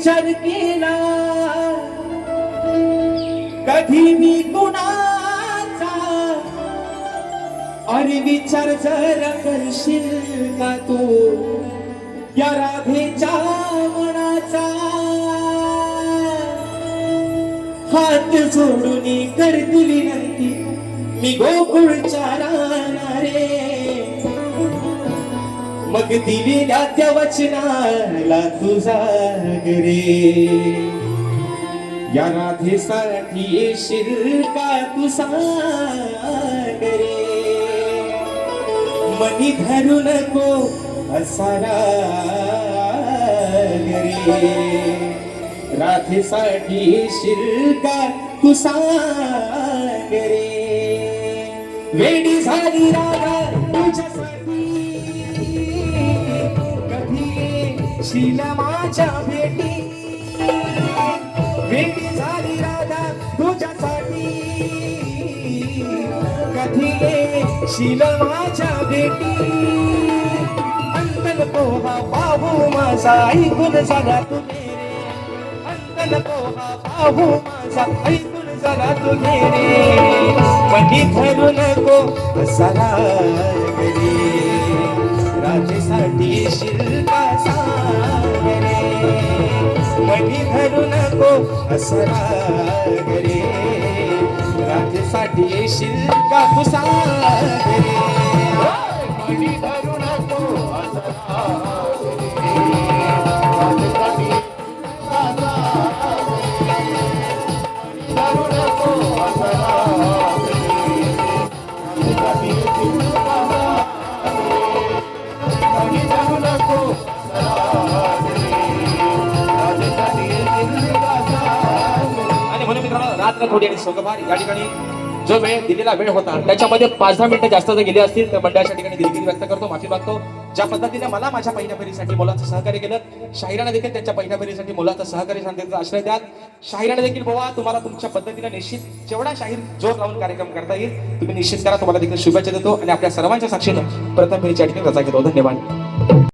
विचार केला कधी मी कुणाचा, अरे विचार जरा करशील का तू या राधेच्या मनाचा. हात जोडून करतील विनंती मी गोकुळच्या राहणारे, मग दिलेल्या त्या वचनाला तुझा रे. या राधेसाठी येशील का तू सांग रे. मनी धरू नको असा राग रे. राधेसाठी येशील का तू सांग रे. वेडी झाली राधा तुझ्यासाठी, कधी येशील माझ्या भेटी. वेडी झाली राधा तुझ्यासाठी, कधी येशील माझ्या भेटी. अंतन पोहा पाहू माझा ऐकून जरा तू मेरे. अंतन पोहा पाहू माझा ऐकून जरा तू मेरे. मनी धरू नको असा राग रे. राधेसाठी येशील का सांग रे. मनी धरू नको असा राग रे. राधेसाठी येशील का तू सांग रे. मनी धरू नको असा राग रे. राधेसाठी धरू नको असा राग रे. राधेसाठी येशील का मनी धरू नको असा राग रे. आणि म्हणून मित्रांनो, रात्र थोडी आणि सोगभार या ठिकाणी जो वेळ दिलेला वेळ होता त्याच्यामध्ये 5-10 मिनिटं जास्त जर गेली असतील तर मंडळाच्या ठिकाणी दिलगिरी व्यक्त करतो, माफी मागतो. ज्या पद्धतीने मला माझ्या पहिल्या फेरीसाठी मुलांचं सहकार्य केलं, शाहिराने देखील त्यांच्या पहिल्या फेरीसाठी मुलांचं सहकार्य शांततेचा आश्रय द्याल. शाहिराने देखील बाबा तुम्हाला तुमच्या पद्धतीने निश्चित जेवढा शाहीर जोर लावून कार्यक्रम करता येईल तुम्ही निश्चित करा. तुम्हाला देखील शुभेच्छा देतो आणि आपल्या सर्वांच्या साक्षीनं प्रथम फेरीच्या ठिकाणी रजा घेतो. धन्यवाद.